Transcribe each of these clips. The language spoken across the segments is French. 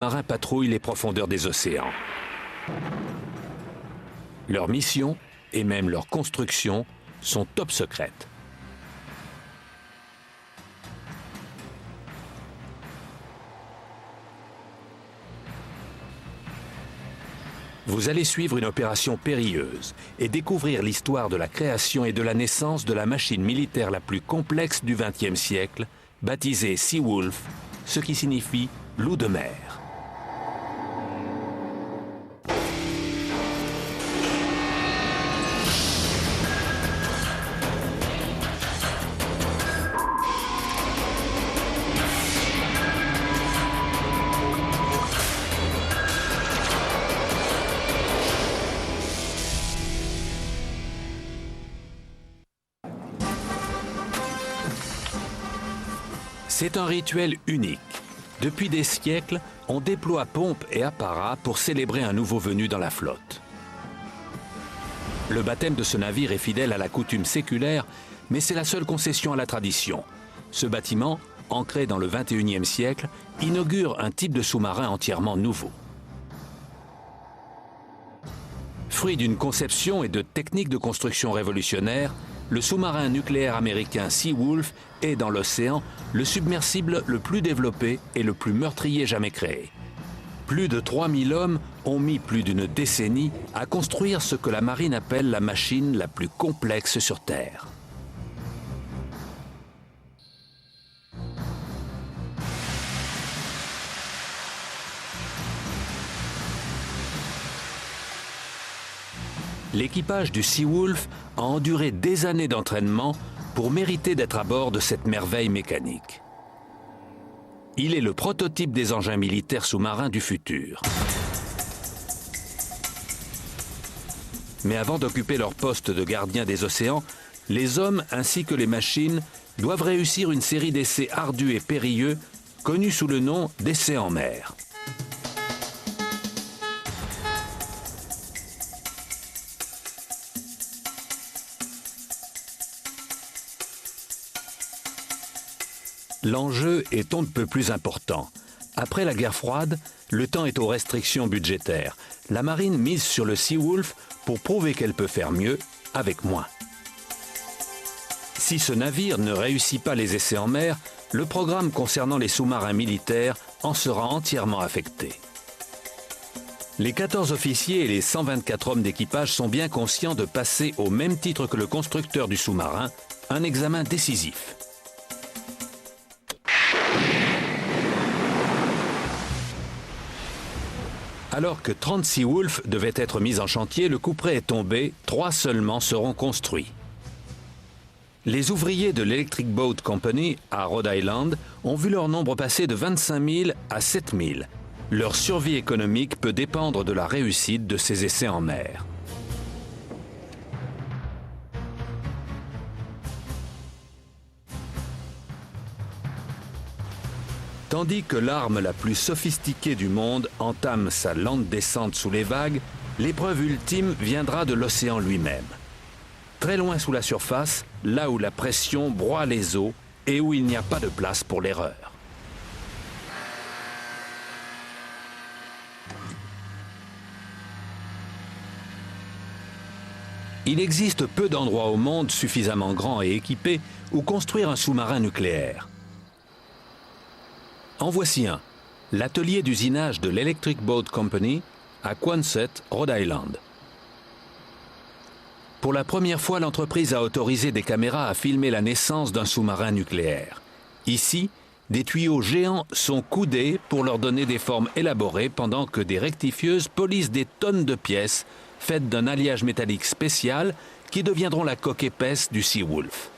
Marins patrouillent les profondeurs des océans. Leur mission, et même leur construction, sont top secrètes. Vous allez suivre une opération périlleuse et découvrir l'histoire de la création et de la naissance de la machine militaire la plus complexe du XXe siècle, baptisée Seawolf, ce qui signifie loup de mer. C'est un rituel unique. Depuis des siècles, on déploie pompes et apparats pour célébrer un nouveau venu dans la flotte. Le baptême de ce navire est fidèle à la coutume séculaire, mais c'est la seule concession à la tradition. Ce bâtiment, ancré dans le XXIe siècle, inaugure un type de sous-marin entièrement nouveau. Fruit d'une conception et de techniques de construction révolutionnaires, le sous-marin nucléaire américain Seawolf est dans l'océan le submersible le plus développé et le plus meurtrier jamais créé. Plus de 3000 hommes ont mis plus d'une décennie à construire ce que la marine appelle la machine la plus complexe sur Terre. L'équipage du Seawolf a enduré des années d'entraînement pour mériter d'être à bord de cette merveille mécanique. Il est le prototype des engins militaires sous-marins du futur. Mais avant d'occuper leur poste de gardien des océans, les hommes ainsi que les machines doivent réussir une série d'essais ardus et périlleux connus sous le nom d'essais en mer. L'enjeu est on ne peut plus important. Après la guerre froide, le temps est aux restrictions budgétaires. La marine mise sur le Seawolf pour prouver qu'elle peut faire mieux avec moins. Si ce navire ne réussit pas les essais en mer, le programme concernant les sous-marins militaires en sera entièrement affecté. Les 14 officiers et les 124 hommes d'équipage sont bien conscients de passer, au même titre que le constructeur du sous-marin, un examen décisif. Alors que 30 Seawolf devaient être mis en chantier, le couperet est tombé, 3 seulement seront construits. Les ouvriers de l'Electric Boat Company à Rhode Island ont vu leur nombre passer de 25 000 à 7 000. Leur survie économique peut dépendre de la réussite de ces essais en mer. Tandis que l'arme la plus sophistiquée du monde entame sa lente descente sous les vagues, l'épreuve ultime viendra de l'océan lui-même. Très loin sous la surface, là où la pression broie les eaux et où il n'y a pas de place pour l'erreur. Il existe peu d'endroits au monde suffisamment grands et équipés où construire un sous-marin nucléaire. En voici un, l'atelier d'usinage de l'Electric Boat Company à Quonset, Rhode Island. Pour la première fois, l'entreprise a autorisé des caméras à filmer la naissance d'un sous-marin nucléaire. Ici, des tuyaux géants sont coudés pour leur donner des formes élaborées pendant que des rectifieuses polissent des tonnes de pièces faites d'un alliage métallique spécial qui deviendront la coque épaisse du Seawolf.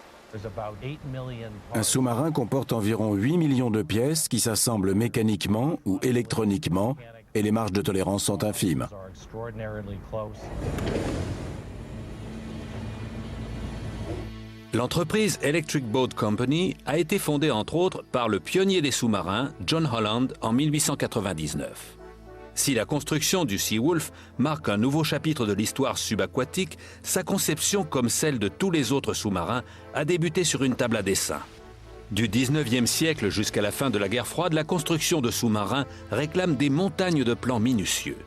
Un sous-marin comporte environ 8 millions de pièces qui s'assemblent mécaniquement ou électroniquement et les marges de tolérance sont infimes. L'entreprise Electric Boat Company a été fondée entre autres par le pionnier des sous-marins, John Holland, en 1899. Si la construction du Seawolf marque un nouveau chapitre de l'histoire subaquatique, sa conception, comme celle de tous les autres sous-marins, a débuté sur une table à dessin. Du 19e siècle jusqu'à la fin de la guerre froide, la construction de sous-marins réclame des montagnes de plans minutieux.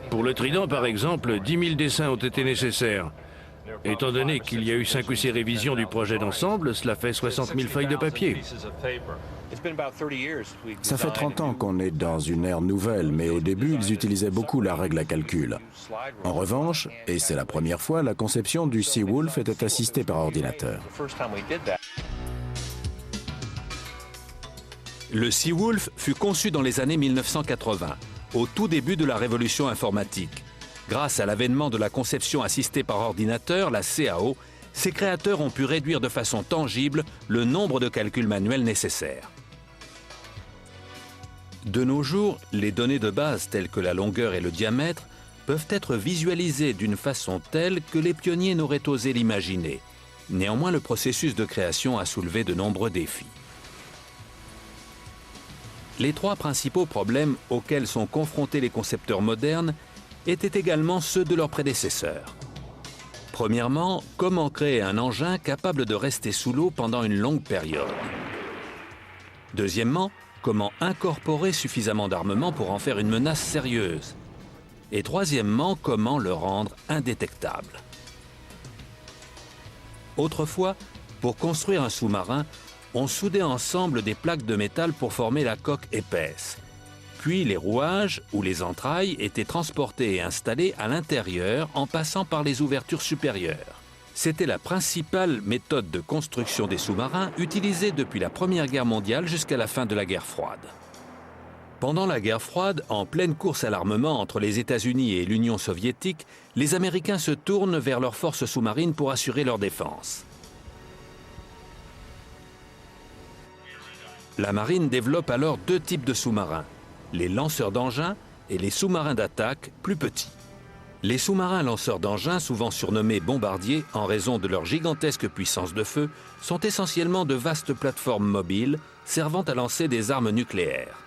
Pour le Trident, par exemple, 10 000 dessins ont été nécessaires. Étant donné qu'il y a eu 5 ou 6 révisions du projet d'ensemble, cela fait 60 000 feuilles de papier. Ça fait 30 ans qu'on est dans une ère nouvelle, mais au début, ils utilisaient beaucoup la règle à calcul. En revanche, et c'est la première fois, la conception du Seawolf était assistée par ordinateur. Le Seawolf fut conçu dans les années 1980, au tout début de la révolution informatique. Grâce à l'avènement de la conception assistée par ordinateur, la CAO, ses créateurs ont pu réduire de façon tangible le nombre de calculs manuels nécessaires. De nos jours, les données de base telles que la longueur et le diamètre peuvent être visualisées d'une façon telle que les pionniers n'auraient osé l'imaginer. Néanmoins, le processus de création a soulevé de nombreux défis. Les 3 principaux problèmes auxquels sont confrontés les concepteurs modernes étaient également ceux de leurs prédécesseurs. Premièrement, comment créer un engin capable de rester sous l'eau pendant une longue période? Deuxièmement, comment incorporer suffisamment d'armement pour en faire une menace sérieuse? Et troisièmement, comment le rendre indétectable? Autrefois, pour construire un sous-marin, on soudait ensemble des plaques de métal pour former la coque épaisse. Puis les rouages ou les entrailles étaient transportés et installés à l'intérieur en passant par les ouvertures supérieures. C'était la principale méthode de construction des sous-marins utilisée depuis la Première Guerre mondiale jusqu'à la fin de la guerre froide. Pendant la guerre froide, en pleine course à l'armement entre les États-Unis et l'Union soviétique, les Américains se tournent vers leurs forces sous-marines pour assurer leur défense. La marine développe alors 2 types de sous-marins, les lanceurs d'engins et les sous-marins d'attaque plus petits. Les sous-marins lanceurs d'engins, souvent surnommés bombardiers en raison de leur gigantesque puissance de feu, sont essentiellement de vastes plateformes mobiles servant à lancer des armes nucléaires.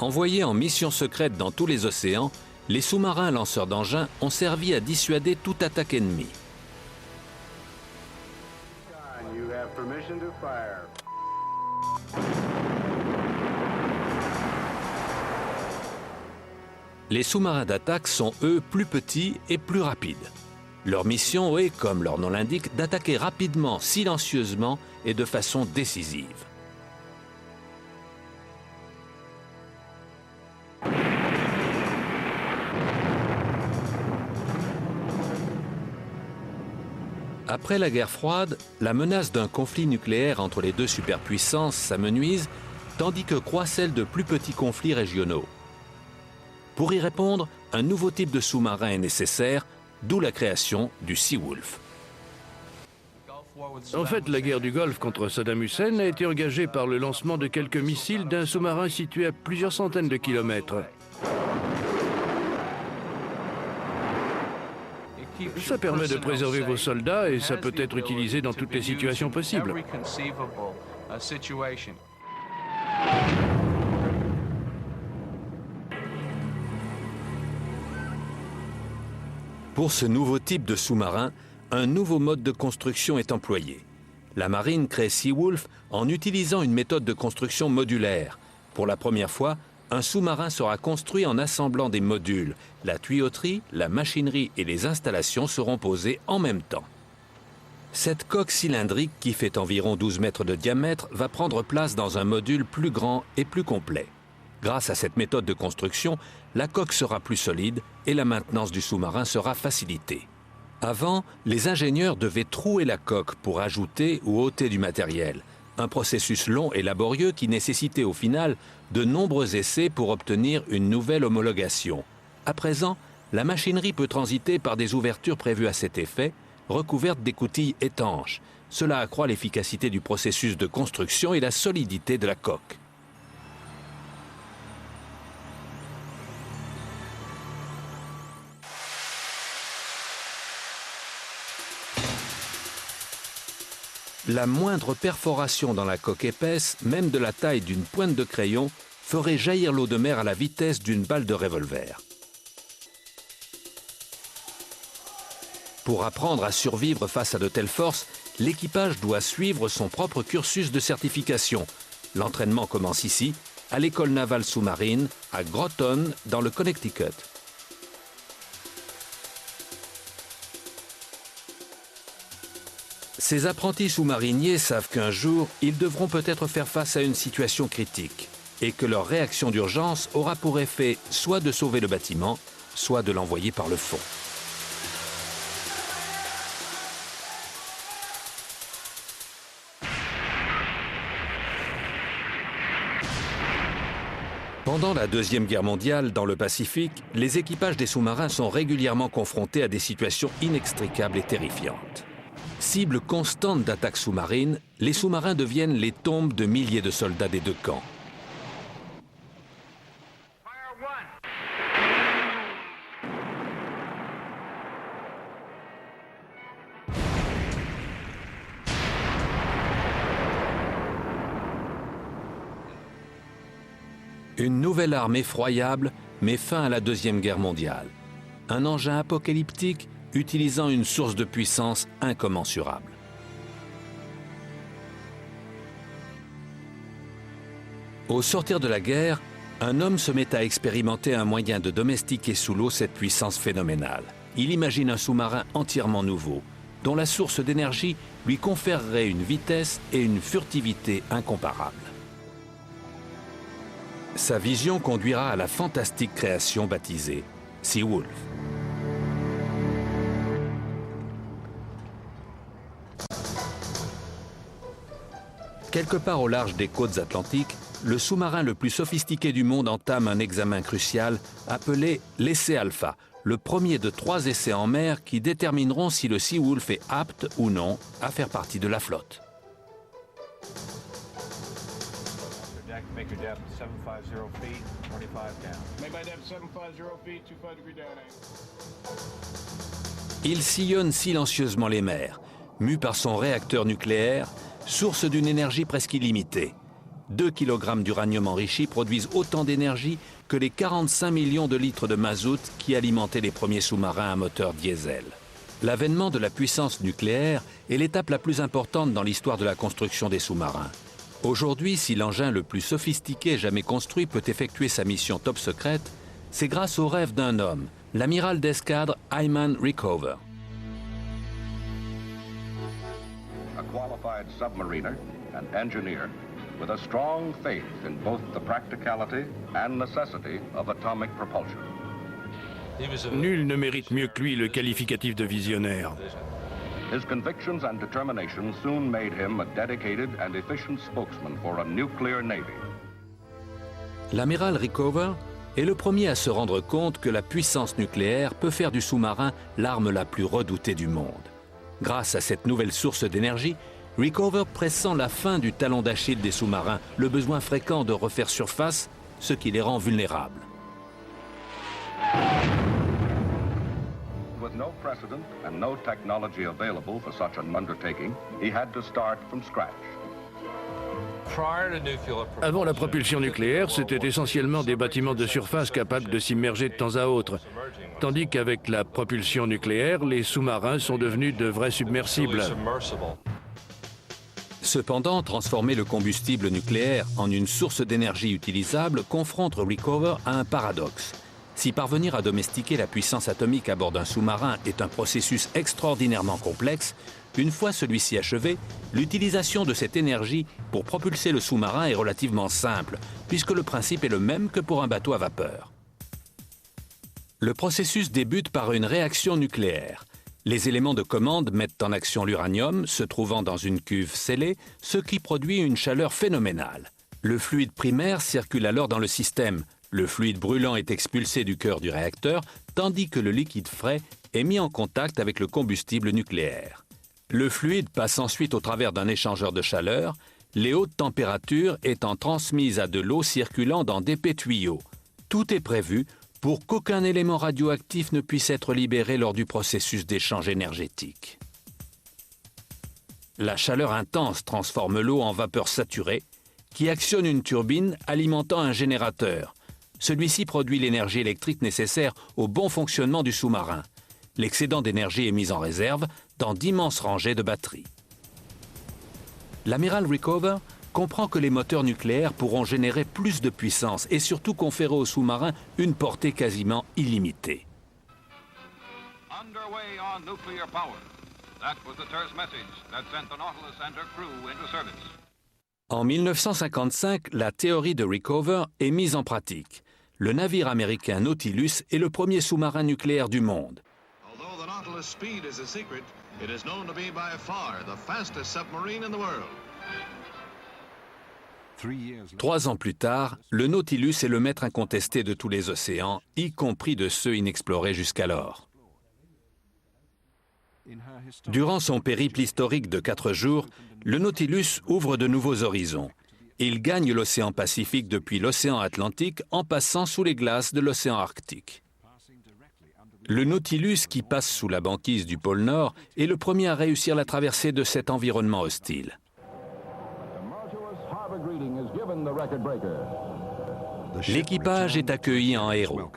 Envoyés en mission secrète dans tous les océans, les sous-marins lanceurs d'engins ont servi à dissuader toute attaque ennemie. Les sous-marins d'attaque sont, eux, plus petits et plus rapides. Leur mission est, comme leur nom l'indique, d'attaquer rapidement, silencieusement et de façon décisive. Après la guerre froide, la menace d'un conflit nucléaire entre les 2 superpuissances s'amenuise, tandis que croît celle de plus petits conflits régionaux. Pour y répondre, un nouveau type de sous-marin est nécessaire, d'où la création du Seawolf. En fait, la guerre du Golfe contre Saddam Hussein a été engagée par le lancement de quelques missiles d'un sous-marin situé à plusieurs centaines de kilomètres. Ça permet de préserver vos soldats et ça peut être utilisé dans toutes les situations possibles. Pour ce nouveau type de sous-marin, un nouveau mode de construction est employé. La marine crée Seawolf en utilisant une méthode de construction modulaire. Pour la première fois, un sous-marin sera construit en assemblant des modules. La tuyauterie, la machinerie et les installations seront posées en même temps. Cette coque cylindrique, qui fait environ 12 mètres de diamètre, va prendre place dans un module plus grand et plus complet. Grâce à cette méthode de construction, la coque sera plus solide et la maintenance du sous-marin sera facilitée. Avant, les ingénieurs devaient trouer la coque pour ajouter ou ôter du matériel. Un processus long et laborieux qui nécessitait au final de nombreux essais pour obtenir une nouvelle homologation. À présent, la machinerie peut transiter par des ouvertures prévues à cet effet, recouvertes d'écoutilles étanches. Cela accroît l'efficacité du processus de construction et la solidité de la coque. La moindre perforation dans la coque épaisse, même de la taille d'une pointe de crayon, ferait jaillir l'eau de mer à la vitesse d'une balle de revolver. Pour apprendre à survivre face à de telles forces, l'équipage doit suivre son propre cursus de certification. L'entraînement commence ici, à l'école navale sous-marine, à Groton, dans le Connecticut. Ces apprentis sous-mariniers savent qu'un jour, ils devront peut-être faire face à une situation critique et que leur réaction d'urgence aura pour effet soit de sauver le bâtiment, soit de l'envoyer par le fond. Pendant la Deuxième Guerre mondiale, dans le Pacifique, les équipages des sous-marins sont régulièrement confrontés à des situations inextricables et terrifiantes. Cible constante d'attaques sous-marines, les sous-marins deviennent les tombes de milliers de soldats des deux camps. Une nouvelle arme effroyable met fin à la Deuxième Guerre mondiale. Un engin apocalyptique utilisant une source de puissance incommensurable. Au sortir de la guerre, un homme se met à expérimenter un moyen de domestiquer sous l'eau cette puissance phénoménale. Il imagine un sous-marin entièrement nouveau, dont la source d'énergie lui conférerait une vitesse et une furtivité incomparables. Sa vision conduira à la fantastique création baptisée Seawolf. Quelque part au large des côtes atlantiques, le sous-marin le plus sophistiqué du monde entame un examen crucial appelé l'essai Alpha, le premier de 3 essais en mer qui détermineront si le Seawolf est apte ou non à faire partie de la flotte. Make your depth 750 feet, 25 down. Make my depth 750 feet, 25 degree down. Il sillonne silencieusement les mers, mu par son réacteur nucléaire, source d'une énergie presque illimitée. 2 kg d'uranium enrichi produisent autant d'énergie que les 45 millions de litres de mazout qui alimentaient les premiers sous-marins à moteur diesel. L'avènement de la puissance nucléaire est l'étape la plus importante dans l'histoire de la construction des sous-marins. Aujourd'hui, si l'engin le plus sophistiqué jamais construit peut effectuer sa mission top secrète, c'est grâce au rêve d'un homme, l'amiral d'escadre Hyman Rickover. A qualified submariner and engineer with a strong faith in both the practicality and necessity of atomic propulsion. Nul ne mérite mieux que lui le qualificatif de visionnaire. His convictions and determination soon made him a dedicated and efficient spokesman for a nuclear navy. L'amiral Rickover est le premier à se rendre compte que la puissance nucléaire peut faire du sous-marin l'arme la plus redoutée du monde. Grâce à cette nouvelle source d'énergie, Rickover pressent la fin du talon d'Achille des sous-marins, le besoin fréquent de refaire surface, ce qui les rend vulnérables. With no precedent and no technology available for such an undertaking, he had to start from scratch. Avant la propulsion nucléaire, c'était essentiellement des bâtiments de surface capables de s'immerger de temps à autre. Tandis qu'avec la propulsion nucléaire, les sous-marins sont devenus de vrais submersibles. Cependant, transformer le combustible nucléaire en une source d'énergie utilisable confronte Rickover à un paradoxe. Si parvenir à domestiquer la puissance atomique à bord d'un sous-marin est un processus extraordinairement complexe, une fois celui-ci achevé, l'utilisation de cette énergie pour propulser le sous-marin est relativement simple, puisque le principe est le même que pour un bateau à vapeur. Le processus débute par une réaction nucléaire. Les éléments de commande mettent en action l'uranium, se trouvant dans une cuve scellée, ce qui produit une chaleur phénoménale. Le fluide primaire circule alors dans le système. Le fluide brûlant est expulsé du cœur du réacteur, tandis que le liquide frais est mis en contact avec le combustible nucléaire. Le fluide passe ensuite au travers d'un échangeur de chaleur, les hautes températures étant transmises à de l'eau circulant dans d'épais tuyaux. Tout est prévu pour qu'aucun élément radioactif ne puisse être libéré lors du processus d'échange énergétique. La chaleur intense transforme l'eau en vapeur saturée, qui actionne une turbine alimentant un générateur. Celui-ci produit l'énergie électrique nécessaire au bon fonctionnement du sous-marin. L'excédent d'énergie est mis en réserve dans d'immenses rangées de batteries. L'amiral Rickover comprend que les moteurs nucléaires pourront générer plus de puissance et surtout conférer au sous-marin une portée quasiment illimitée. Underway on nuclear power. That was the terse message that sent the Nautilus and her crew into service. En 1955, la théorie de Rickover est mise en pratique. Le navire américain Nautilus est le premier sous-marin nucléaire du monde. Although the Nautilus speed is a secret, it is known to be by far the fastest submarine in the world. 3 ans plus tard, le Nautilus est le maître incontesté de tous les océans, y compris de ceux inexplorés jusqu'alors. Durant son périple historique de 4 jours, le Nautilus ouvre de nouveaux horizons. Il gagne l'océan Pacifique depuis l'océan Atlantique en passant sous les glaces de l'océan Arctique. Le Nautilus, qui passe sous la banquise du pôle Nord, est le premier à réussir la traversée de cet environnement hostile. L'équipage est accueilli en héros.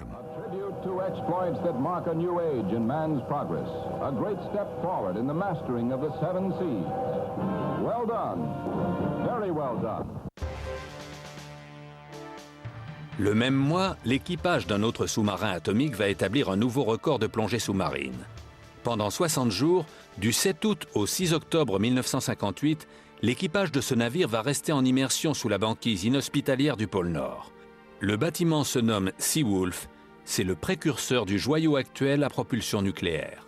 Le même mois, l'équipage d'un autre sous-marin atomique va établir un nouveau record de plongée sous-marine. Pendant 60 jours, du 7 août au 6 octobre 1958, l'équipage de ce navire va rester en immersion sous la banquise inhospitalière du pôle Nord. Le bâtiment se nomme Seawolf. C'est le précurseur du joyau actuel à propulsion nucléaire.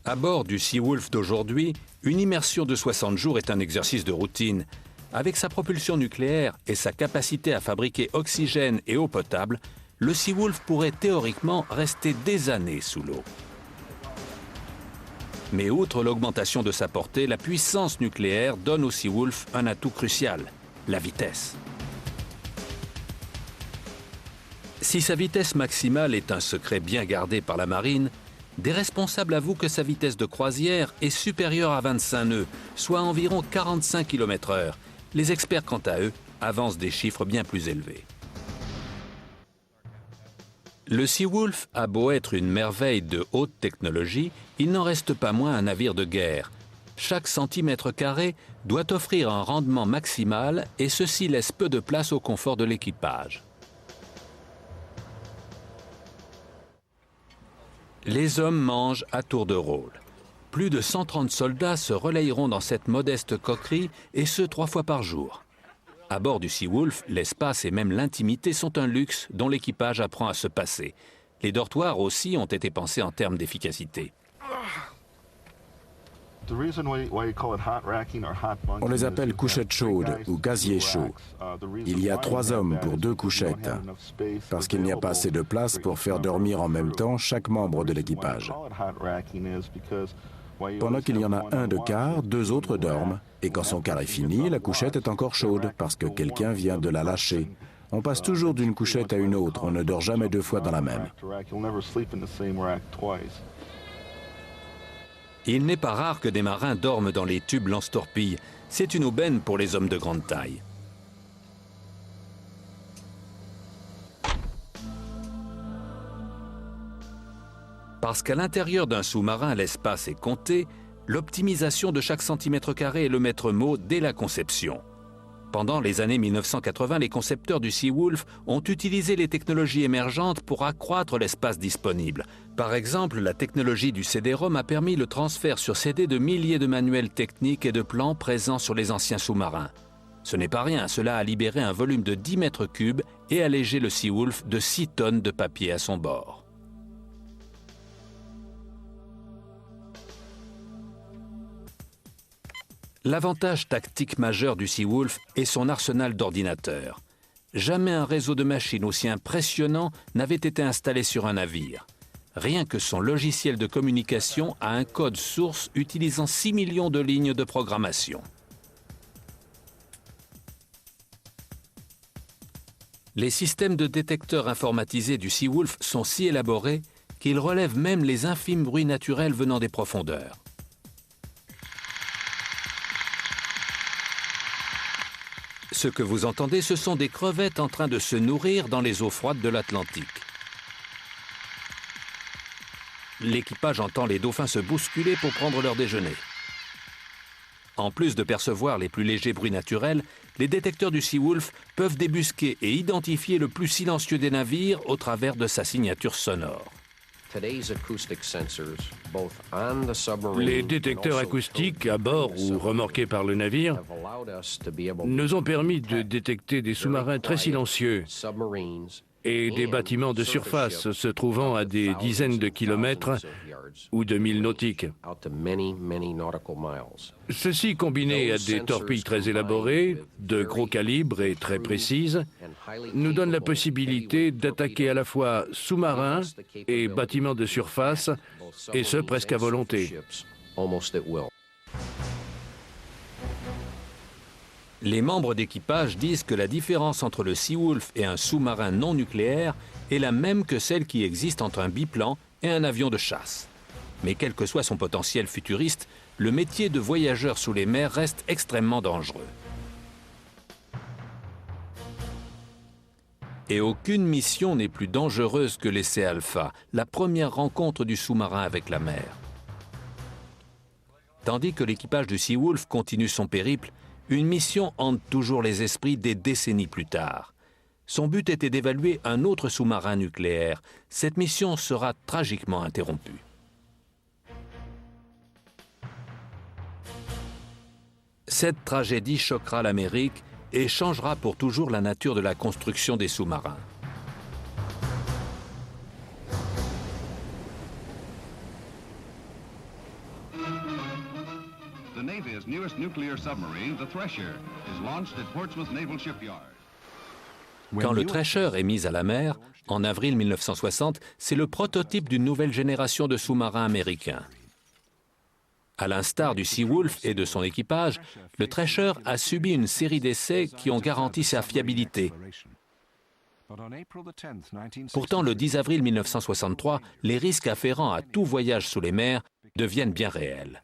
À bord du Seawolf d'aujourd'hui, une immersion de 60 jours est un exercice de routine. Avec sa propulsion nucléaire et sa capacité à fabriquer oxygène et eau potable, le Seawolf pourrait théoriquement rester des années sous l'eau. Mais outre l'augmentation de sa portée, la puissance nucléaire donne au Seawolf un atout crucial, la vitesse. Si sa vitesse maximale est un secret bien gardé par la marine, des responsables avouent que sa vitesse de croisière est supérieure à 25 nœuds, soit environ 45 km/h. Les experts, quant à eux, avancent des chiffres bien plus élevés. Le Seawolf a beau être une merveille de haute technologie, il n'en reste pas moins un navire de guerre. Chaque centimètre carré doit offrir un rendement maximal et ceci laisse peu de place au confort de l'équipage. Les hommes mangent à tour de rôle. Plus de 130 soldats se relayeront dans cette modeste coquerie, et ce 3 fois par jour. À bord du Seawolf, l'espace et même l'intimité sont un luxe dont l'équipage apprend à se passer. Les dortoirs aussi ont été pensés en termes d'efficacité. On les appelle couchettes chaudes ou casiers chauds. Il y a 3 hommes pour 2 couchettes, parce qu'il n'y a pas assez de place pour faire dormir en même temps chaque membre de l'équipage. Pendant qu'il y en a un de quart, 2 autres dorment. Et quand son quart est fini, la couchette est encore chaude parce que quelqu'un vient de la lâcher. On passe toujours d'une couchette à une autre, on ne dort jamais 2 fois dans la même. Il n'est pas rare que des marins dorment dans les tubes lance-torpilles. C'est une aubaine pour les hommes de grande taille. Parce qu'à l'intérieur d'un sous-marin, l'espace est compté, l'optimisation de chaque centimètre carré est le maître mot dès la conception. Pendant les années 1980, les concepteurs du Seawolf ont utilisé les technologies émergentes pour accroître l'espace disponible. Par exemple, la technologie du CD-ROM a permis le transfert sur CD de milliers de manuels techniques et de plans présents sur les anciens sous-marins. Ce n'est pas rien, cela a libéré un volume de 10 mètres cubes et allégé le Seawolf de 6 tonnes de papier à son bord. L'avantage tactique majeur du Seawolf est son arsenal d'ordinateurs. Jamais un réseau de machines aussi impressionnant n'avait été installé sur un navire. Rien que son logiciel de communication a un code source utilisant 6 millions de lignes de programmation. Les systèmes de détecteurs informatisés du Seawolf sont si élaborés qu'ils relèvent même les infimes bruits naturels venant des profondeurs. Ce que vous entendez, ce sont des crevettes en train de se nourrir dans les eaux froides de l'Atlantique. L'équipage entend les dauphins se bousculer pour prendre leur déjeuner. En plus de percevoir les plus légers bruits naturels, les détecteurs du Seawolf peuvent débusquer et identifier le plus silencieux des navires au travers de sa signature sonore. Les détecteurs acoustiques à bord ou remorqués par le navire nous ont permis de détecter des sous-marins très silencieux et des bâtiments de surface se trouvant à des dizaines de kilomètres ou de milles nautiques. Ceci, combiné à des torpilles très élaborées, de gros calibre et très précises, nous donne la possibilité d'attaquer à la fois sous-marins et bâtiments de surface, et ce presque à volonté. Les membres d'équipage disent que la différence entre le Seawolf et un sous-marin non nucléaire est la même que celle qui existe entre un biplan et un avion de chasse. Mais quel que soit son potentiel futuriste, le métier de voyageur sous les mers reste extrêmement dangereux. Et aucune mission n'est plus dangereuse que l'essai Alpha, la première rencontre du sous-marin avec la mer. Tandis que l'équipage du Seawolf continue son périple, une mission hante toujours les esprits des décennies plus tard. Son but était d'évaluer un autre sous-marin nucléaire. Cette mission sera tragiquement interrompue. Cette tragédie choquera l'Amérique et changera pour toujours la nature de la construction des sous-marins. The Navy's newest nuclear submarine, the Thresher, is launched at Portsmouth Naval Shipyard. Quand le Thresher est mis à la mer, en avril 1960, c'est le prototype d'une nouvelle génération de sous-marins américains. À l'instar du Seawolf et de son équipage, le Thresher a subi une série d'essais qui ont garanti sa fiabilité. Pourtant, le 10 avril 1963, les risques afférents à tout voyage sous les mers deviennent bien réels.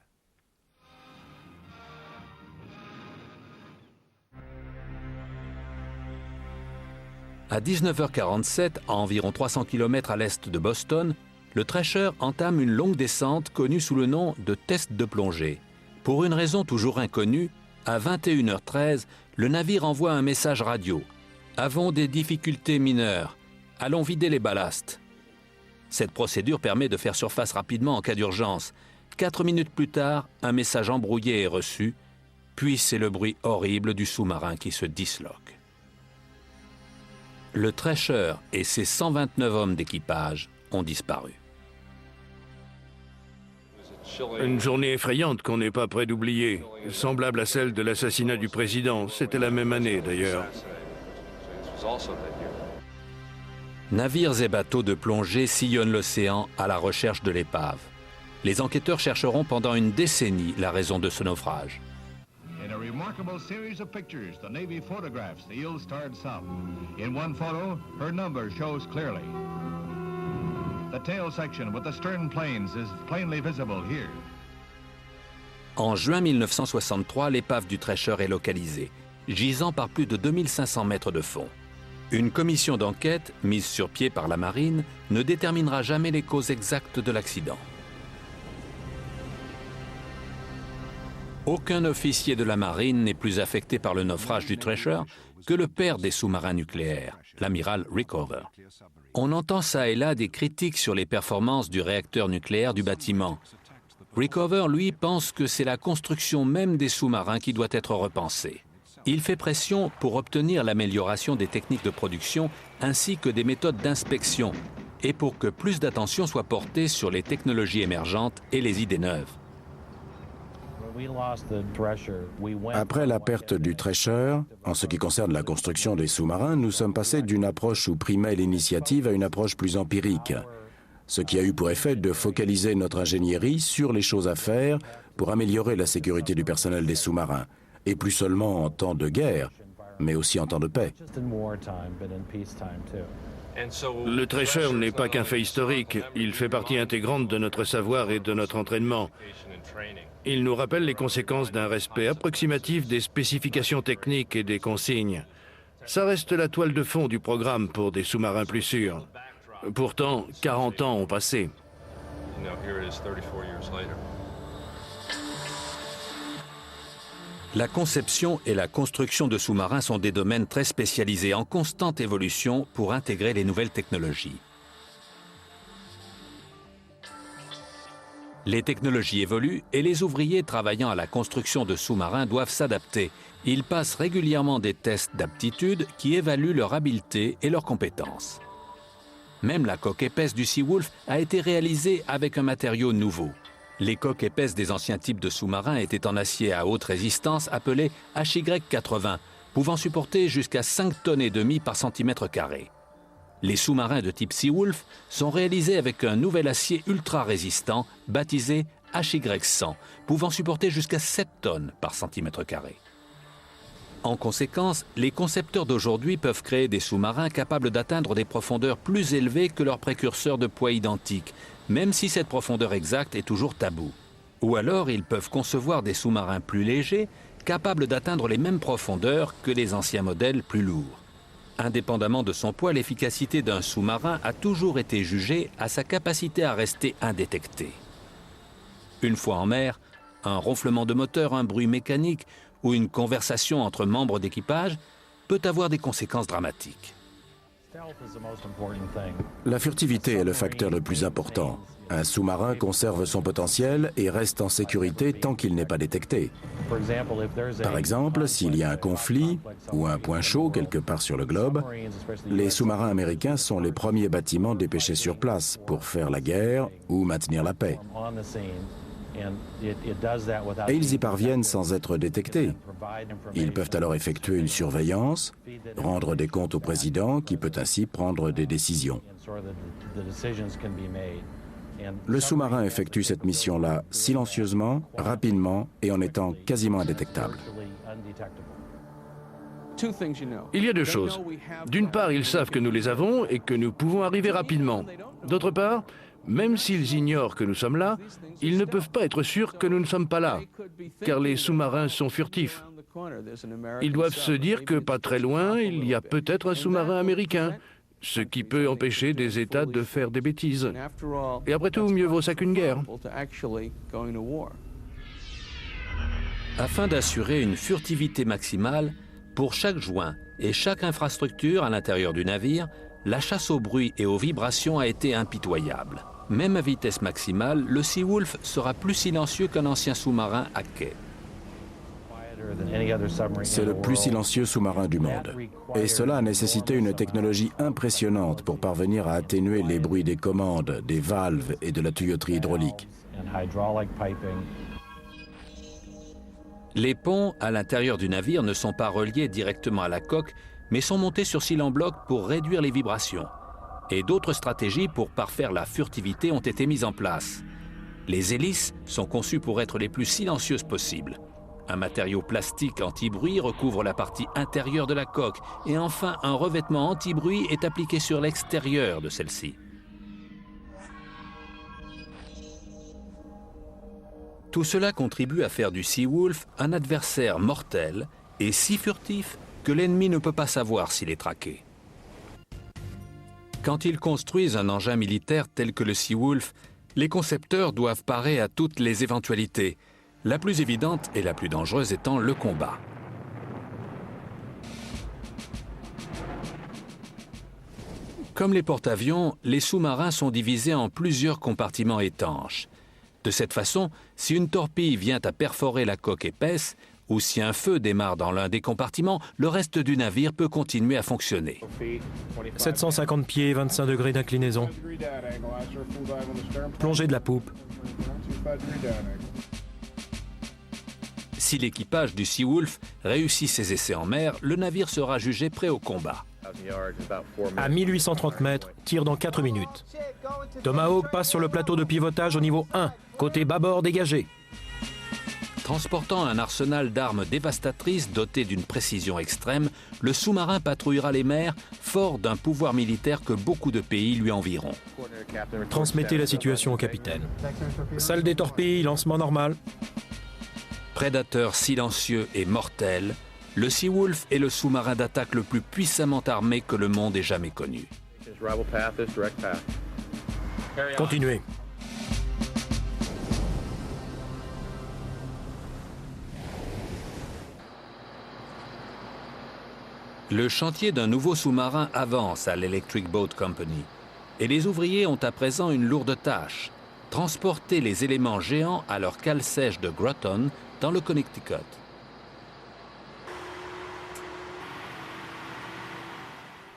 À 19h47, à environ 300 km à l'est de Boston, le Thresher entame une longue descente connue sous le nom de test de plongée. Pour une raison toujours inconnue, à 21h13, le navire envoie un message radio. « Avons des difficultés mineures. Allons vider les ballasts. » Cette procédure permet de faire surface rapidement en cas d'urgence. 4 minutes plus tard, un message embrouillé est reçu, puis c'est le bruit horrible du sous-marin qui se disloque. Le Thresher et ses 129 hommes d'équipage ont disparu. Une journée effrayante qu'on n'est pas prêt d'oublier, semblable à celle de l'assassinat du président. C'était la même année d'ailleurs. Navires et bateaux de plongée sillonnent l'océan à la recherche de l'épave. Les enquêteurs chercheront pendant une décennie la raison de ce naufrage. In a remarkable series of pictures, the Navy photographs the ill-starred sub. In one photo, her number shows clearly. The tail section with the stern planes is plainly visible here. En juin 1963, l'épave du Thresher est localisée, gisant par plus de 2500 mètres de fond. Une commission d'enquête, mise sur pied par la marine, ne déterminera jamais les causes exactes de l'accident. Aucun officier de la marine n'est plus affecté par le naufrage du Thresher que le père des sous-marins nucléaires, l'amiral Rickover. On entend ça et là des critiques sur les performances du réacteur nucléaire du bâtiment. Rickover, lui, pense que c'est la construction même des sous-marins qui doit être repensée. Il fait pression pour obtenir l'amélioration des techniques de production ainsi que des méthodes d'inspection et pour que plus d'attention soit portée sur les technologies émergentes et les idées neuves. Après la perte du Thresher, en ce qui concerne la construction des sous-marins, nous sommes passés d'une approche où primait l'initiative à une approche plus empirique. ce qui a eu pour effet de focaliser notre ingénierie sur les choses à faire pour améliorer la sécurité du personnel des sous-marins, et plus seulement en temps de guerre, mais aussi en temps de paix. Le Thresher n'est pas qu'un fait historique, il fait partie intégrante de notre savoir et de notre entraînement. Il nous rappelle les conséquences d'un respect approximatif des spécifications techniques et des consignes. Ça reste la toile de fond du programme pour des sous-marins plus sûrs. Pourtant, 40 ans ont passé. La conception et la construction de sous-marins sont des domaines très spécialisés en constante évolution pour intégrer les nouvelles technologies. Les technologies évoluent et les ouvriers travaillant à la construction de sous-marins doivent s'adapter. Ils passent régulièrement des tests d'aptitude qui évaluent leur habileté et leurs compétences. Même la coque épaisse du Seawolf a été réalisée avec un matériau nouveau. Les coques épaisses des anciens types de sous-marins étaient en acier à haute résistance appelé HY80, pouvant supporter jusqu'à 5,5 tonnes par centimètre carré. Les sous-marins de type Seawolf sont réalisés avec un nouvel acier ultra résistant baptisé HY100, pouvant supporter jusqu'à 7 tonnes par centimètre carré. En conséquence, les concepteurs d'aujourd'hui peuvent créer des sous-marins capables d'atteindre des profondeurs plus élevées que leurs précurseurs de poids identiques, même si cette profondeur exacte est toujours taboue. Ou alors, ils peuvent concevoir des sous-marins plus légers, capables d'atteindre les mêmes profondeurs que les anciens modèles plus lourds. Indépendamment de son poids, l'efficacité d'un sous-marin a toujours été jugée à sa capacité à rester indétecté. Une fois en mer, un ronflement de moteur, un bruit mécanique ou une conversation entre membres d'équipage peut avoir des conséquences dramatiques. La furtivité est le facteur le plus important. Un sous-marin conserve son potentiel et reste en sécurité tant qu'il n'est pas détecté. Par exemple, s'il y a un conflit ou un point chaud quelque part sur le globe, les sous-marins américains sont les premiers bâtiments dépêchés sur place pour faire la guerre ou maintenir la paix. Et ils y parviennent sans être détectés. Ils peuvent alors effectuer une surveillance, rendre des comptes au président qui peut ainsi prendre des décisions. Le sous-marin effectue cette mission-là silencieusement, rapidement et en étant quasiment indétectable. Il y a deux choses. D'une part, ils savent que nous les avons et que nous pouvons arriver rapidement. D'autre part, même s'ils ignorent que nous sommes là, ils ne peuvent pas être sûrs que nous ne sommes pas là, car les sous-marins sont furtifs. Ils doivent se dire que pas très loin, il y a peut-être un sous-marin américain, ce qui peut empêcher des États de faire des bêtises. Et après tout, mieux vaut ça qu'une guerre. Afin d'assurer une furtivité maximale, pour chaque joint et chaque infrastructure à l'intérieur du navire, la chasse au bruit et aux vibrations a été impitoyable. Même à vitesse maximale, le Seawolf sera plus silencieux qu'un ancien sous-marin à quai. C'est le plus silencieux sous-marin du monde. Et cela a nécessité une technologie impressionnante pour parvenir à atténuer les bruits des commandes, des valves et de la tuyauterie hydraulique. Les ponts à l'intérieur du navire ne sont pas reliés directement à la coque, mais sont montés sur cils en bloc pour réduire les vibrations. Et d'autres stratégies pour parfaire la furtivité ont été mises en place. Les hélices sont conçues pour être les plus silencieuses possibles. Un matériau plastique anti-bruit recouvre la partie intérieure de la coque et enfin un revêtement anti-bruit est appliqué sur l'extérieur de celle-ci. Tout cela contribue à faire du Seawolf un adversaire mortel et si furtif que l'ennemi ne peut pas savoir s'il est traqué. Quand ils construisent un engin militaire tel que le Seawolf, les concepteurs doivent parer à toutes les éventualités, la plus évidente et la plus dangereuse étant le combat. Comme les porte-avions, les sous-marins sont divisés en plusieurs compartiments étanches. De cette façon, si une torpille vient à perforer la coque épaisse, ou si un feu démarre dans l'un des compartiments, le reste du navire peut continuer à fonctionner. 750 pieds, 25 degrés d'inclinaison. Plongée de la poupe. Si l'équipage du Seawolf réussit ses essais en mer, le navire sera jugé prêt au combat. À 1830 mètres, tir dans 4 minutes. Tomahawk passe sur le plateau de pivotage au niveau 1, côté bâbord dégagé. Transportant un arsenal d'armes dévastatrices doté d'une précision extrême, le sous-marin patrouillera les mers, fort d'un pouvoir militaire que beaucoup de pays lui envieront. Transmettez la situation au capitaine. Salle des torpilles, lancement normal. Prédateur silencieux et mortel, le Seawolf est le sous-marin d'attaque le plus puissamment armé que le monde ait jamais connu. Continuez. Le chantier d'un nouveau sous-marin avance à l'Electric Boat Company. Et les ouvriers ont à présent une lourde tâche, transporter les éléments géants à leur cale sèche de Groton, dans le Connecticut.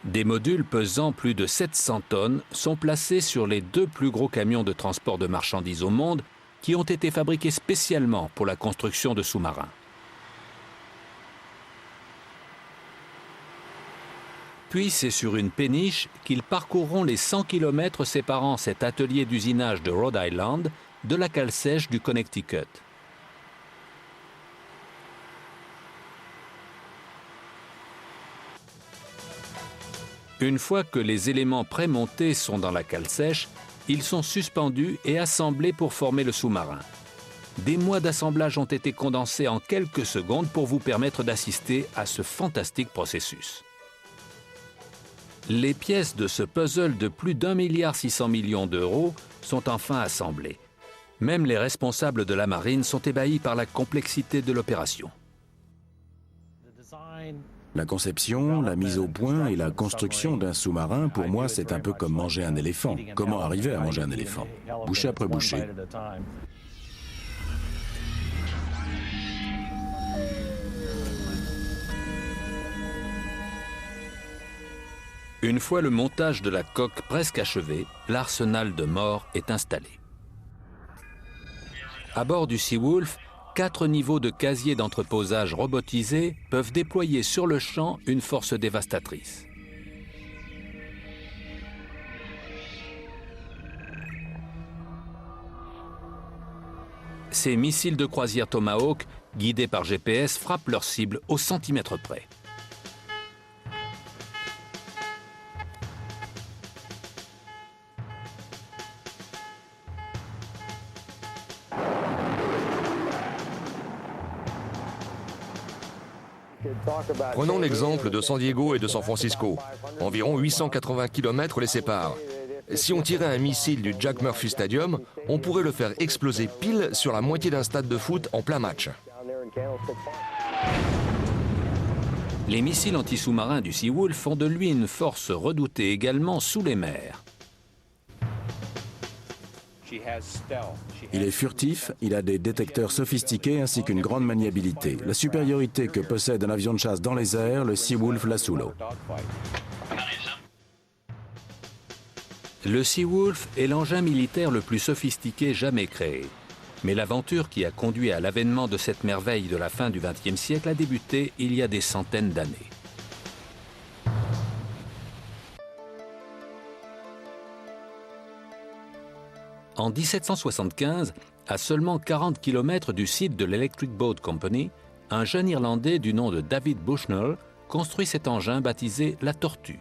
Des modules pesant plus de 700 tonnes sont placés sur les 2 plus gros camions de transport de marchandises au monde qui ont été fabriqués spécialement pour la construction de sous-marins. Puis c'est sur une péniche qu'ils parcourront les 100 km séparant cet atelier d'usinage de Rhode Island de la cale sèche du Connecticut. Une fois que les éléments prémontés sont dans la cale sèche, ils sont suspendus et assemblés pour former le sous-marin. Des mois d'assemblage ont été condensés en quelques secondes pour vous permettre d'assister à ce fantastique processus. Les pièces de ce puzzle de plus d'1,6 milliard d'euros sont enfin assemblées. Même les responsables de la marine sont ébahis par la complexité de l'opération. La conception, la mise au point et la construction d'un sous-marin, pour moi, c'est un peu comme manger un éléphant. Comment arriver à manger un éléphant? Bouchée après bouchée. Une fois le montage de la coque presque achevé, l'arsenal de mort est installé. À bord du Seawolf, 4 niveaux de casiers d'entreposage robotisés peuvent déployer sur le champ une force dévastatrice. Ces missiles de croisière Tomahawk, guidés par GPS, frappent leur cible au centimètre près. Prenons l'exemple de San Diego et de San Francisco. Environ 880 km les séparent. Si on tirait un missile du Jack Murphy Stadium, on pourrait le faire exploser pile sur la moitié d'un stade de foot en plein match. Les missiles anti-sous-marins du Seawolf font de lui une force redoutée également sous les mers. Il est furtif, il a des détecteurs sophistiqués ainsi qu'une grande maniabilité. La supériorité que possède un avion de chasse dans les airs, le Seawolf l'a sous l'eau. Le Seawolf est l'engin militaire le plus sophistiqué jamais créé. Mais l'aventure qui a conduit à l'avènement de cette merveille de la fin du XXe siècle a débuté il y a des centaines d'années. En 1775, à seulement 40 km du site de l'Electric Boat Company, un jeune Irlandais du nom de David Bushnell construit cet engin baptisé la Tortue.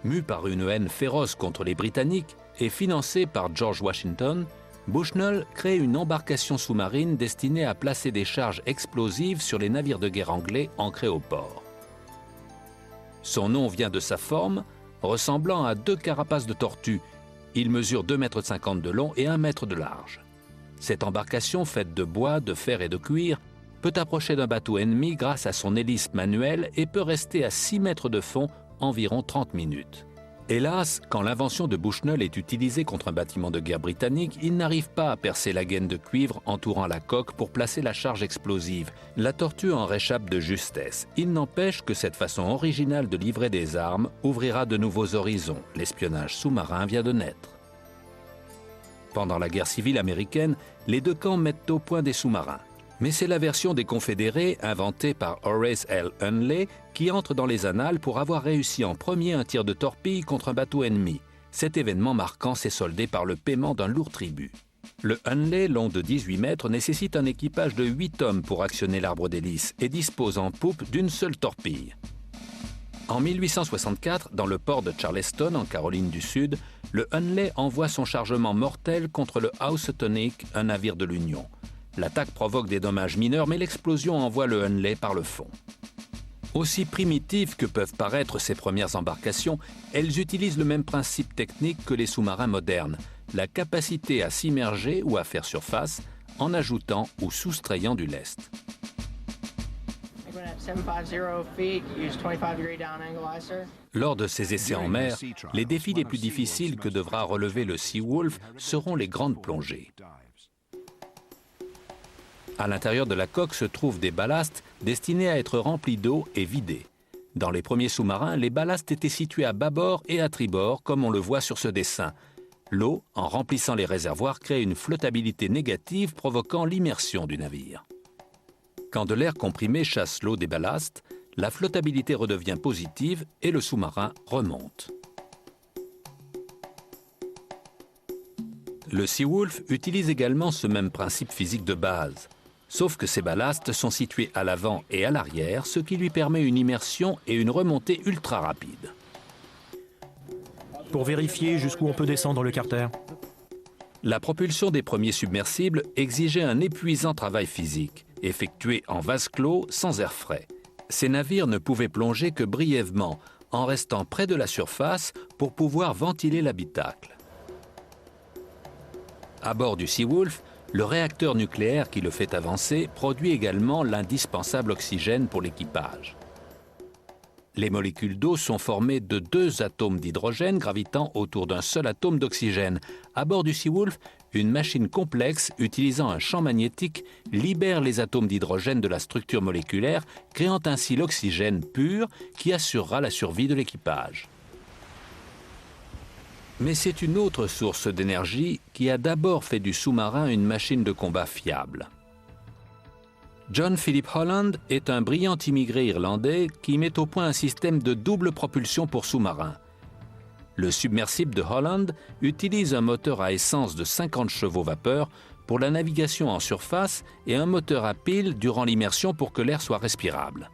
Mu par une haine féroce contre les Britanniques et financé par George Washington, Bushnell crée une embarcation sous-marine destinée à placer des charges explosives sur les navires de guerre anglais ancrés au port. Son nom vient de sa forme, ressemblant à 2 carapaces de tortue. Il mesure 2,50 m de long et 1 mètre de large. Cette embarcation, faite de bois, de fer et de cuir, peut approcher d'un bateau ennemi grâce à son hélice manuelle et peut rester à 6 mètres de fond environ 30 minutes. Hélas, quand l'invention de Bushnell est utilisée contre un bâtiment de guerre britannique, il n'arrive pas à percer la gaine de cuivre entourant la coque pour placer la charge explosive. La Tortue en réchappe de justesse. Il n'empêche que cette façon originale de livrer des armes ouvrira de nouveaux horizons. L'espionnage sous-marin vient de naître. Pendant la guerre civile américaine, les 2 camps mettent au point des sous-marins. Mais c'est la version des Confédérés, inventée par Horace L. Hunley, qui entre dans les annales pour avoir réussi en premier un tir de torpille contre un bateau ennemi. Cet événement marquant s'est soldé par le paiement d'un lourd tribut. Le Hunley, long de 18 mètres, nécessite un équipage de 8 hommes pour actionner l'arbre d'hélice et dispose en poupe d'une seule torpille. En 1864, dans le port de Charleston, en Caroline du Sud, le Hunley envoie son chargement mortel contre le Housatonic, un navire de l'Union. L'attaque provoque des dommages mineurs, mais l'explosion envoie le Hunley par le fond. Aussi primitives que peuvent paraître ces premières embarcations, elles utilisent le même principe technique que les sous-marins modernes, la capacité à s'immerger ou à faire surface en ajoutant ou soustrayant du lest. Lors de ces essais en mer, les défis les plus difficiles que devra relever le Seawolf seront les grandes plongées. À l'intérieur de la coque se trouvent des ballastes destinés à être remplis d'eau et vidés. Dans les premiers sous-marins, les ballastes étaient situés à bâbord et à tribord, comme on le voit sur ce dessin. L'eau, en remplissant les réservoirs, crée une flottabilité négative provoquant l'immersion du navire. Quand de l'air comprimé chasse l'eau des ballastes, la flottabilité redevient positive et le sous-marin remonte. Le Seawolf utilise également ce même principe physique de base, sauf que ces ballastes sont situés à l'avant et à l'arrière, ce qui lui permet une immersion et une remontée ultra rapide. Pour vérifier jusqu'où on peut descendre le carter. La propulsion des premiers submersibles exigeait un épuisant travail physique, effectué en vase clos sans air frais. Ces navires ne pouvaient plonger que brièvement, en restant près de la surface pour pouvoir ventiler l'habitacle. À bord du Seawolf, le réacteur nucléaire qui le fait avancer produit également l'indispensable oxygène pour l'équipage. Les molécules d'eau sont formées de 2 atomes d'hydrogène gravitant autour d'un seul atome d'oxygène. À bord du Seawolf, une machine complexe utilisant un champ magnétique libère les atomes d'hydrogène de la structure moléculaire, créant ainsi l'oxygène pur qui assurera la survie de l'équipage. Mais c'est une autre source d'énergie qui a d'abord fait du sous-marin une machine de combat fiable. John Philip Holland est un brillant immigré irlandais qui met au point un système de double propulsion pour sous-marins. Le submersible de Holland utilise un moteur à essence de 50 chevaux vapeur pour la navigation en surface et un moteur à pile durant l'immersion pour que l'air soit respirable.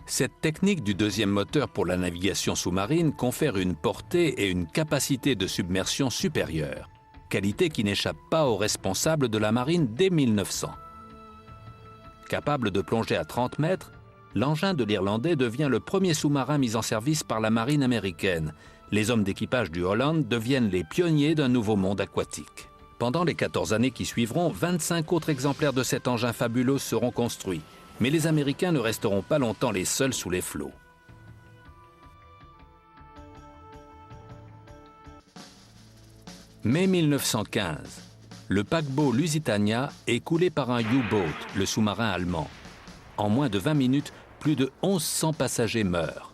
Cette technique du deuxième moteur pour la navigation sous-marine confère une portée et une capacité de submersion supérieure, qualité qui n'échappe pas aux responsables de la marine dès 1900. Capable de plonger à 30 mètres, l'engin de l'Irlandais devient le premier sous-marin mis en service par la marine américaine. Les hommes d'équipage du Holland deviennent les pionniers d'un nouveau monde aquatique. Pendant les 14 années qui suivront, 25 autres exemplaires de cet engin fabuleux seront construits. Mais les Américains ne resteront pas longtemps les seuls sous les flots. Mai 1915, le paquebot Lusitania est coulé par un U-boat, le sous-marin allemand. En moins de 20 minutes, plus de 1100 passagers meurent.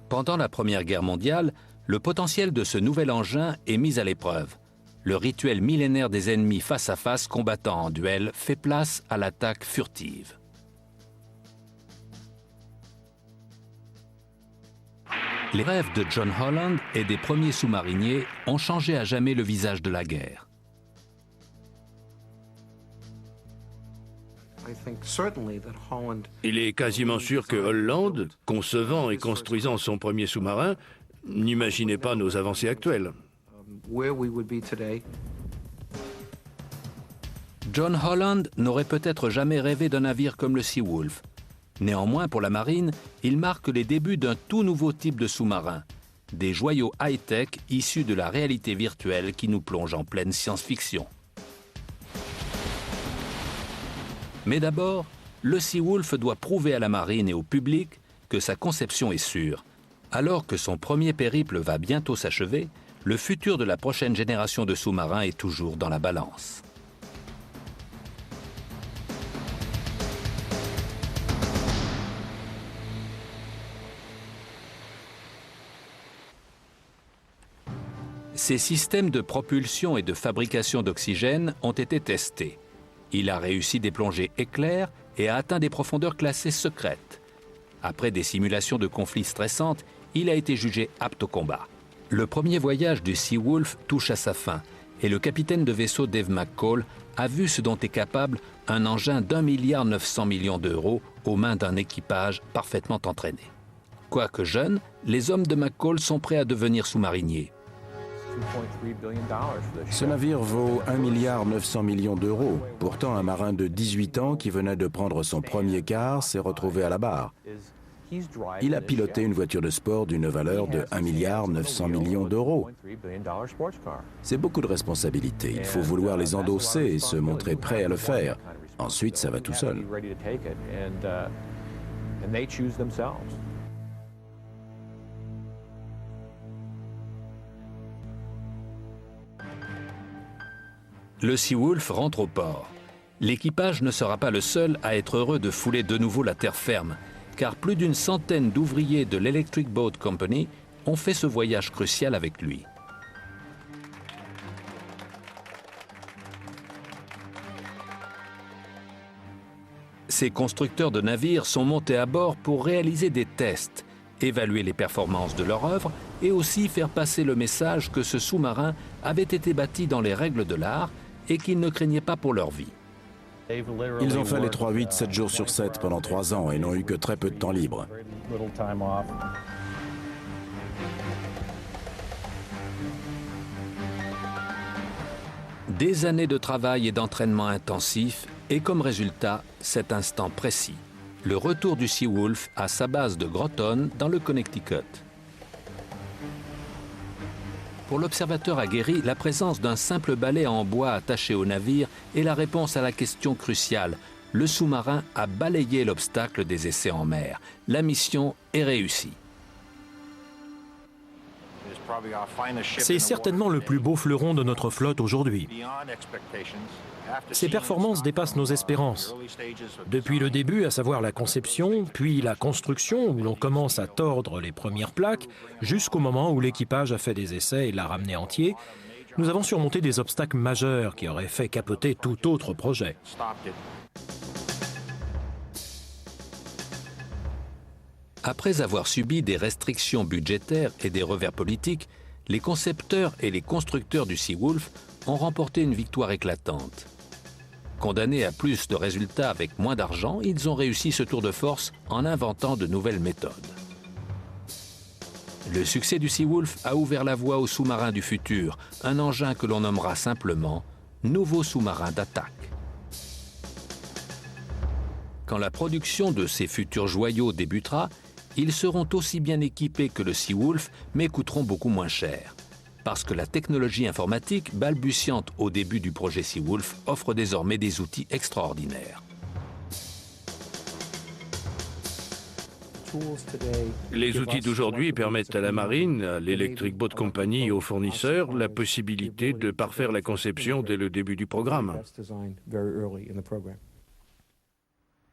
Pendant la Première Guerre mondiale, le potentiel de ce nouvel engin est mis à l'épreuve. Le rituel millénaire des ennemis face à face combattant en duel fait place à l'attaque furtive. Les rêves de John Holland et des premiers sous-mariniers ont changé à jamais le visage de la guerre. Il est quasiment sûr que Holland, concevant et construisant son premier sous-marin, n'imaginait pas nos avancées actuelles. John Holland n'aurait peut-être jamais rêvé d'un navire comme le Seawolf. Néanmoins, pour la marine, il marque les débuts d'un tout nouveau type de sous-marin, des joyaux high-tech issus de la réalité virtuelle qui nous plonge en pleine science-fiction. Mais d'abord, le Seawolf doit prouver à la marine et au public que sa conception est sûre. Alors que son premier périple va bientôt s'achever, le futur de la prochaine génération de sous-marins est toujours dans la balance. Ses systèmes de propulsion et de fabrication d'oxygène ont été testés. Il a réussi des plongées éclairs et a atteint des profondeurs classées secrètes. Après des simulations de conflits stressantes, il a été jugé apte au combat. Le premier voyage du Seawolf touche à sa fin et le capitaine de vaisseau Dave McCall a vu ce dont est capable un engin d'1,9 milliard d'euros aux mains d'un équipage parfaitement entraîné. Quoique jeunes, les hommes de McCall sont prêts à devenir sous-mariniers. Ce navire vaut 1,9 milliard d'euros. Pourtant, un marin de 18 ans qui venait de prendre son premier quart s'est retrouvé à la barre. Il a piloté une voiture de sport d'une valeur de 1,9 milliard d'euros. C'est beaucoup de responsabilités. Il faut vouloir les endosser et se montrer prêt à le faire. Ensuite, ça va tout seul. Le Seawolf rentre au port. L'équipage ne sera pas le seul à être heureux de fouler de nouveau la terre ferme, car plus d'une centaine d'ouvriers de l'Electric Boat Company ont fait ce voyage crucial avec lui. Ces constructeurs de navires sont montés à bord pour réaliser des tests, évaluer les performances de leur œuvre et aussi faire passer le message que ce sous-marin avait été bâti dans les règles de l'art et qu'ils ne craignaient pas pour leur vie. Ils ont fait les 3-8, 7 jours sur 7 pendant 3 ans et n'ont eu que très peu de temps libre. Des années de travail et d'entraînement intensif et comme résultat, cet instant précis, le retour du Seawolf à sa base de Groton dans le Connecticut. Pour l'observateur aguerri, la présence d'un simple balai en bois attaché au navire est la réponse à la question cruciale. Le sous-marin a balayé l'obstacle des essais en mer. La mission est réussie. C'est certainement le plus beau fleuron de notre flotte aujourd'hui. Ses performances dépassent nos espérances. Depuis le début, à savoir la conception, puis la construction, où l'on commence à tordre les premières plaques, jusqu'au moment où l'équipage a fait des essais et l'a ramené entier, nous avons surmonté des obstacles majeurs qui auraient fait capoter tout autre projet. Après avoir subi des restrictions budgétaires et des revers politiques, les concepteurs et les constructeurs du Seawolf ont remporté une victoire éclatante. Condamnés à plus de résultats avec moins d'argent, ils ont réussi ce tour de force en inventant de nouvelles méthodes. Le succès du Seawolf a ouvert la voie au sous-marin du futur, un engin que l'on nommera simplement « nouveau sous-marin d'attaque ». Quand la production de ces futurs joyaux débutera, ils seront aussi bien équipés que le Seawolf, mais coûteront beaucoup moins cher. Parce que la technologie informatique, balbutiante au début du projet Seawolf, offre désormais des outils extraordinaires. Les outils d'aujourd'hui permettent à la marine, à l'Electric Boat Company et aux fournisseurs la possibilité de parfaire la conception dès le début du programme.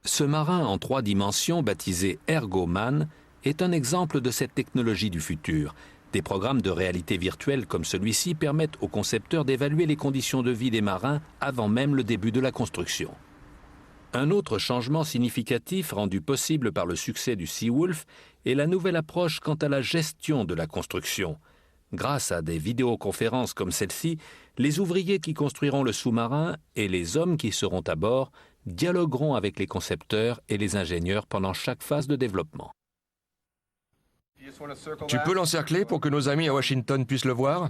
Ce marin en 3 dimensions, baptisé Ergoman, est un exemple de cette technologie du futur. Des programmes de réalité virtuelle comme celui-ci permettent aux concepteurs d'évaluer les conditions de vie des marins avant même le début de la construction. Un autre changement significatif rendu possible par le succès du Seawolf est la nouvelle approche quant à la gestion de la construction. Grâce à des vidéoconférences comme celle-ci, les ouvriers qui construiront le sous-marin et les hommes qui seront à bord dialogueront avec les concepteurs et les ingénieurs pendant chaque phase de développement. Tu peux l'encercler pour que nos amis à Washington puissent le voir?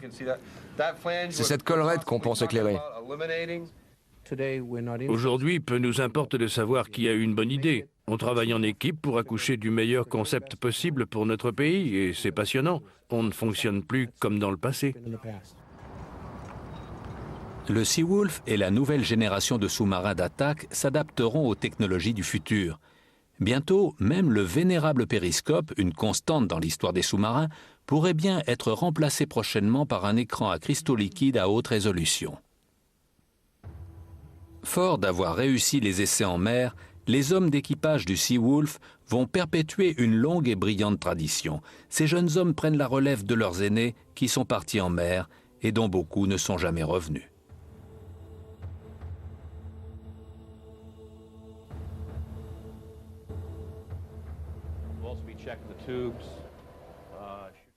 C'est cette collerette qu'on pense éclairer. Aujourd'hui, peu nous importe de savoir qui a eu une bonne idée. On travaille en équipe pour accoucher du meilleur concept possible pour notre pays et c'est passionnant. On ne fonctionne plus comme dans le passé. Le Seawolf et la nouvelle génération de sous-marins d'attaque s'adapteront aux technologies du futur. Bientôt, même le vénérable périscope, une constante dans l'histoire des sous-marins, pourrait bien être remplacé prochainement par un écran à cristaux liquides à haute résolution. Forts d'avoir réussi les essais en mer, les hommes d'équipage du Seawolf vont perpétuer une longue et brillante tradition. Ces jeunes hommes prennent la relève de leurs aînés qui sont partis en mer et dont beaucoup ne sont jamais revenus.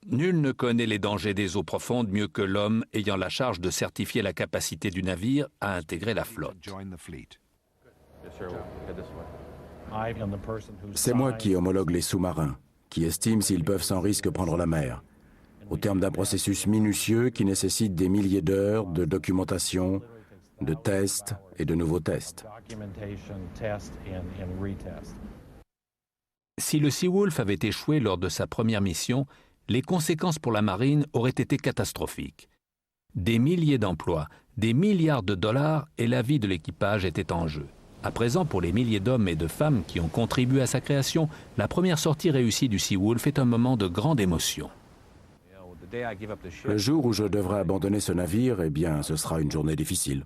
Nul ne connaît les dangers des eaux profondes mieux que l'homme ayant la charge de certifier la capacité du navire à intégrer la flotte. C'est moi qui homologue les sous-marins, qui estime s'ils peuvent sans risque prendre la mer, au terme d'un processus minutieux qui nécessite des milliers d'heures de documentation, de tests et de nouveaux tests. Si le Seawolf avait échoué lors de sa première mission, les conséquences pour la marine auraient été catastrophiques. Des milliers d'emplois, des milliards de dollars et la vie de l'équipage étaient en jeu. À présent, pour les milliers d'hommes et de femmes qui ont contribué à sa création, la première sortie réussie du Seawolf est un moment de grande émotion. Le jour où je devrai abandonner ce navire, eh bien, ce sera une journée difficile.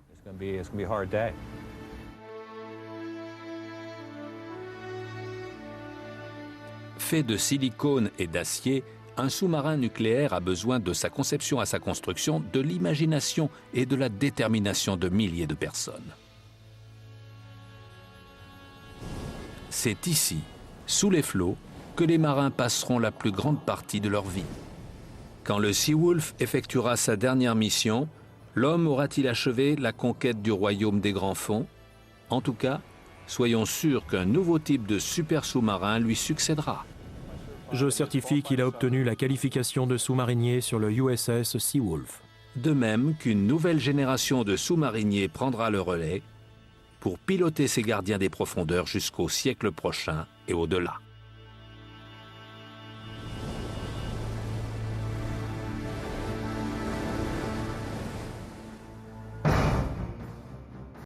Fait de silicone et d'acier, un sous-marin nucléaire a besoin de sa conception à sa construction, de l'imagination et de la détermination de milliers de personnes. C'est ici, sous les flots, que les marins passeront la plus grande partie de leur vie. Quand le Seawolf effectuera sa dernière mission, l'homme aura-t-il achevé la conquête du royaume des grands fonds? En tout cas, soyons sûrs qu'un nouveau type de super sous-marin lui succédera. Je certifie qu'il a obtenu la qualification de sous-marinier sur le USS Seawolf. De même qu'une nouvelle génération de sous-mariniers prendra le relais pour piloter ces gardiens des profondeurs jusqu'au siècle prochain et au-delà.